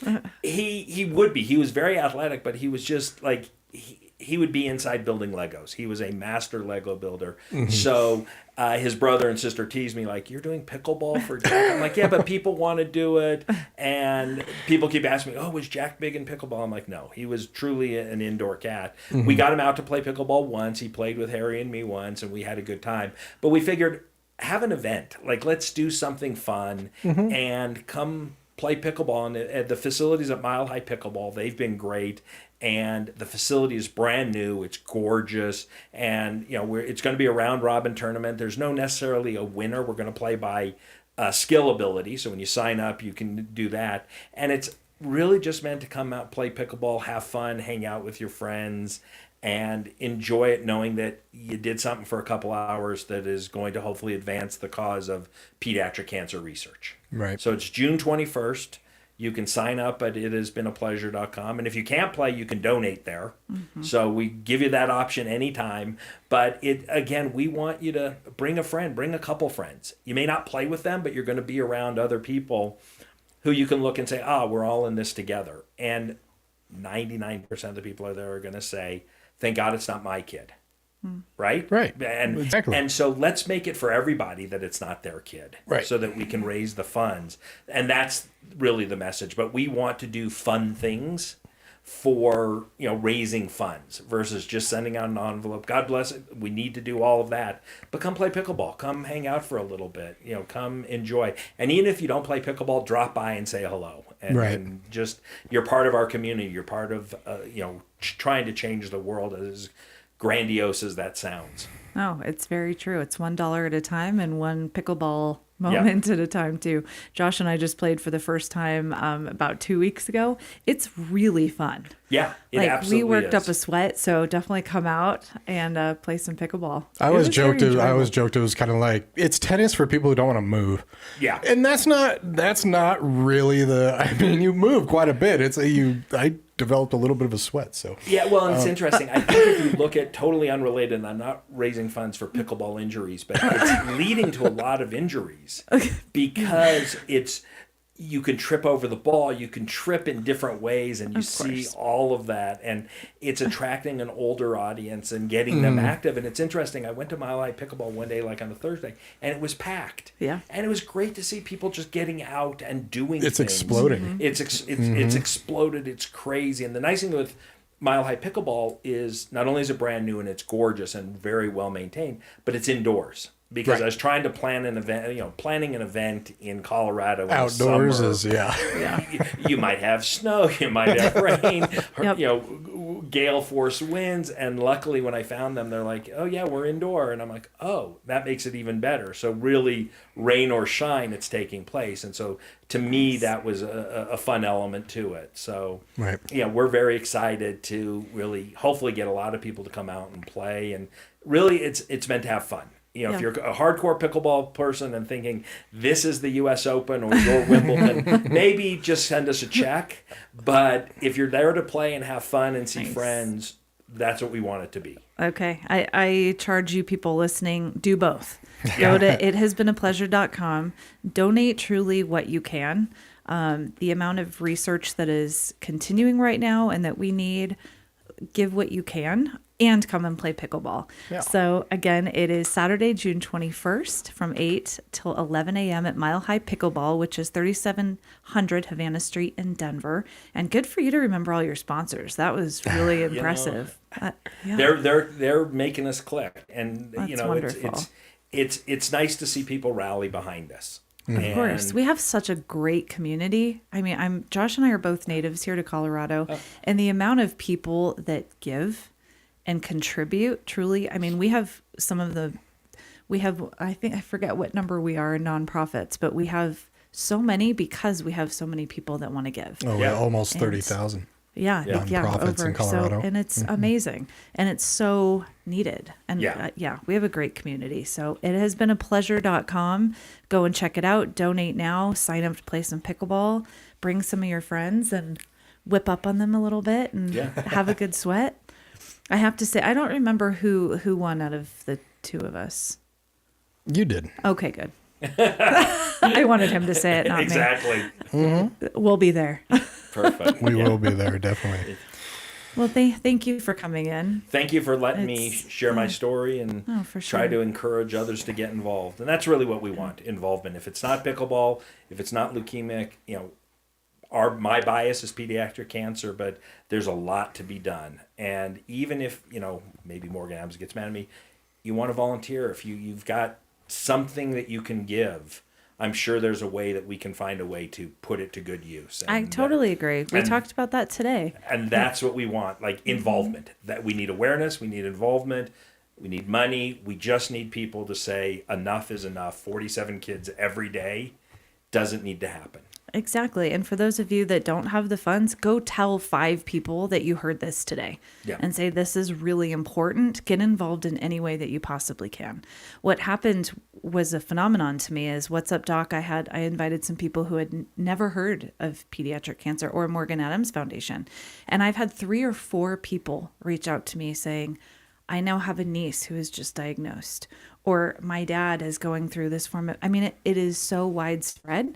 He would be. He was very athletic, but he was just like he would be inside building Legos. He was a master Lego builder. Mm-hmm. So his brother and sister teased me like, "You're doing pickleball for Jack?" I'm like, "Yeah, but people want to do it." And people keep asking me, "Oh, was Jack big in pickleball?" I'm like, "No, he was truly an indoor cat." Mm-hmm. We got him out to play pickleball once. He played with Harry and me once, and we had a good time. But we figured, have an event. Like, let's do something fun and come play pickleball. And at the facilities at Mile High Pickleball, they've been great. And the facility is brand new. It's gorgeous. And, it's going to be a round robin tournament. There's no necessarily a winner. We're going to play by skill ability. So when you sign up, you can do that. And it's really just meant to come out, play pickleball, have fun, hang out with your friends, and enjoy it knowing that you did something for a couple hours that is going to hopefully advance the cause of pediatric cancer research. Right. So it's June 21st. You can sign up at ithasbeenapleasure.com. And if you can't play, you can donate there. Mm-hmm. So we give you that option anytime. But we want you to bring a friend, bring a couple friends. You may not play with them, but you're going to be around other people who you can look and say, we're all in this together. And 99% of the people there are going to say, thank God it's not my kid. Right? Right. And exactly. And so let's make it for everybody that it's not their kid. Right. So that we can raise the funds. And that's really the message. But we want to do fun things for, raising funds versus just sending out an envelope. God bless it. We need to do all of that. But come play pickleball. Come hang out for a little bit. Come enjoy. And even if you don't play pickleball, drop by and say hello. And just, you're part of our community. You're part of, trying to change the world, as grandiose as that sounds. Oh, it's very true. It's $1 at a time and one pickleball moment at a time too. Josh and I just played for the first time about 2 weeks ago. It's really fun. Yeah, it Like absolutely we worked is. up a sweat, so definitely come out and play some pickleball. I It always was very joked. I enjoyable. always joked it was kind of like it's tennis for people who don't want to move. Yeah. and that's not really the. I mean, you move quite a bit. I developed a little bit of a sweat. So Yeah, well, and it's interesting. I think if you look at totally unrelated, and I'm not raising funds for pickleball injuries, but it's leading to a lot of injuries because you can trip over the ball, you can trip in different ways, and you see all of that, and it's attracting an older audience and getting them active. And it's interesting. I went to Mile High Pickleball one day, like on a Thursday, and it was packed. Yeah. And it was great to see people just getting out and doing it's things. exploding. It's exploded. It's crazy. And the nice thing with Mile High Pickleball is not only is it brand new and it's gorgeous and very well maintained, but it's indoors. Because Right. I was trying to plan an event, planning an event in Colorado in Outdoors the summer. is yeah. You might have snow, you might have rain, Yep. gale force winds. And luckily, when I found them, they're like, "Oh yeah, we're indoor," and I'm like, "Oh, that makes it even better." So really, rain or shine, it's taking place. And so to me, that was a fun element to it. So Right. yeah, we're very excited to really, hopefully, get a lot of people to come out and play. And really, it's meant to have fun. If Yeah. you're a hardcore pickleball person and thinking this is the U.S. Open or your Wimbledon, maybe just send us a check. But if you're there to play and have fun and see Nice. friends, that's what we want it to be. Okay. I charge you people listening, do both. Go to ithasbeenapleasure.com. Donate truly what you can. The amount of research that is continuing right now and that we need, give what you can and come and play pickleball. Yeah. So again, it is Saturday, June 21st from 8 till 11 a.m. at Mile High Pickleball, which is 3700 Havana Street in Denver. And good for you to remember all your sponsors. That was really impressive. Yeah. They're making us click, and That's wonderful. it's nice to see people rally behind us. Of course, we have such a great community. I mean, Josh and I are both natives here to Colorado, and the amount of people that give and contribute, truly. I mean, we have I think I forget what number we are in nonprofits, but we have so many because we have so many people that want to give. Oh, Yeah. almost And- 30,000. Yeah, Nonprofits in Colorado. So, and it's amazing, and it's so needed. And Yeah. we have a great community. So it has been a pleasure.com. Go and check it out. Donate now. Sign up to play some pickleball. Bring some of your friends and whip up on them a little bit and have a good sweat. I have to say, I don't remember who won out of the two of us. You did. Okay, good. I wanted him to say it, not Exactly. me. We'll be there. Perfect. We will be there, definitely. Well, thank you for coming in. Thank you for letting me It's- share my story and Oh, for try sure. to encourage others to get involved. And that's really what we want, involvement. If it's not pickleball, if it's not leukemic, my bias is pediatric cancer, but there's a lot to be done. And even if, maybe Morgan Adams gets mad at me, you want to volunteer, if you've got something that you can give, I'm sure there's a way that we can find a way to put it to good use. I And, totally agree. We and- talked about that today. and that's what we want, like involvement. That we need awareness, we need involvement, we need money. We just need people to say enough is enough. 47 kids every day doesn't need to happen. Exactly. And for those of you that don't have the funds, go tell 5 people that you heard this today Yeah. and say, this is really important. Get involved in any way that you possibly can. What happened was a phenomenon to me is What's Up Doc. I invited some people who had never heard of pediatric cancer or Morgan Adams Foundation. And I've had 3 or 4 people reach out to me saying, I now have a niece who is just diagnosed, or my dad is going through this form of, it is so widespread.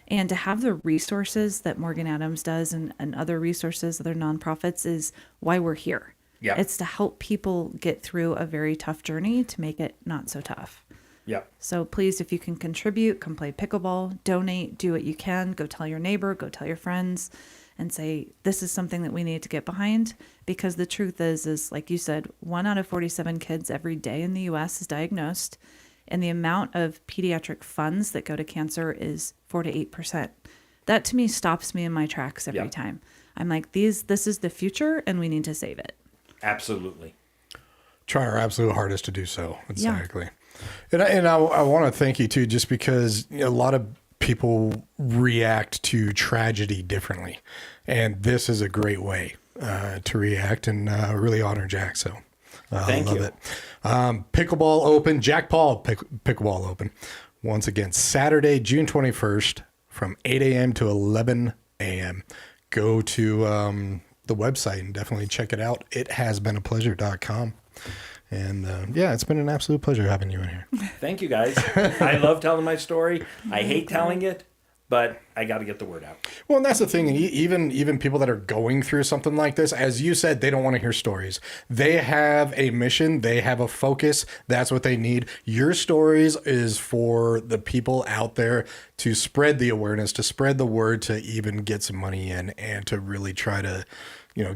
And to have the resources that Morgan Adams does and other resources, other nonprofits, is why we're here. Yeah. It's to help people get through a very tough journey to make it not so tough. Yeah. So please, if you can contribute, come play pickleball, donate, do what you can, go tell your neighbor, go tell your friends, and say, this is something that we need to get behind. Because the truth is like you said, 1 out of 47 kids every day in the U.S. is diagnosed. And the amount of pediatric funds that go to cancer is 4 to 8%. That to me stops me in my tracks every Yeah. time. I'm like, this is the future and we need to save it. Absolutely. Try our absolute hardest to do so. Exactly. And I want to thank you too, just because a lot of people react to tragedy differently, and this is a great way to react, and really honor Jack. So Thank love you. it. Pickleball Open, Jack Paul Pickleball Open, once again Saturday, June 21st, from 8 a.m. to 11 a.m. Go to the website and definitely check it out. Ithasbeenapleasure.com. And yeah, it's been an absolute pleasure having you in here. Thank you, guys. I love telling my story. I hate telling it, but I got to get the word out. Well, and that's the thing. And even people that are going through something like this, as you said, they don't want to hear stories. They have a mission. They have a focus. That's what they need. Your stories is for the people out there to spread the awareness, to spread the word, to even get some money in, and to really try to,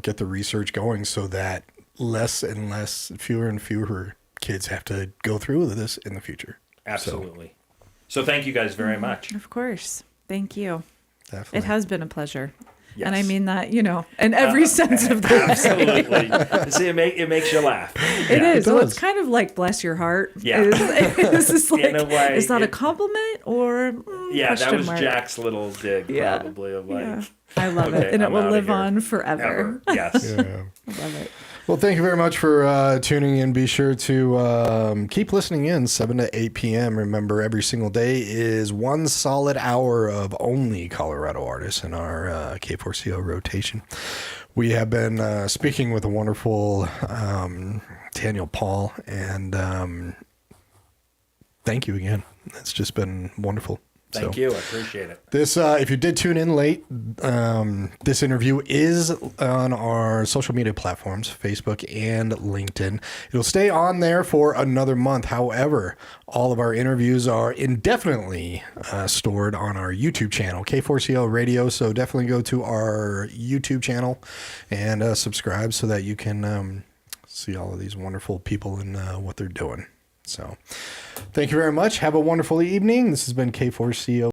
get the research going so that less and less, fewer and fewer kids have to go through this in the future. Absolutely. So thank you guys very much. Of course. Thank you. Definitely. It has been a pleasure. Yes. And I mean that, in every sense of the word. Absolutely. See, it makes you laugh. It is. Well, does. it's kind of like bless your heart. Yeah. It's just like, In a way, is that a it- compliment or Yeah, that question was mark? Jack's little dig, Yeah. probably, of like, Yeah. I love Okay, it. And I'm it will outta live here. on forever. ever. Yes. Yeah. I love it. Well, thank you very much for tuning in. Be sure to keep listening in 7 to 8 p.m. Remember, every single day is one solid hour of only Colorado artists in our K4CO rotation. We have been speaking with a wonderful Daniel Paul, and thank you again. It's just been wonderful. Thank you. I appreciate it. This, if you did tune in late, this interview is on our social media platforms, Facebook and LinkedIn. It'll stay on there for another month. However, all of our interviews are indefinitely stored on our YouTube channel, K4CO Radio. So definitely go to our YouTube channel and subscribe so that you can see all of these wonderful people and what they're doing. So thank you very much. Have a wonderful evening. This has been K4CO.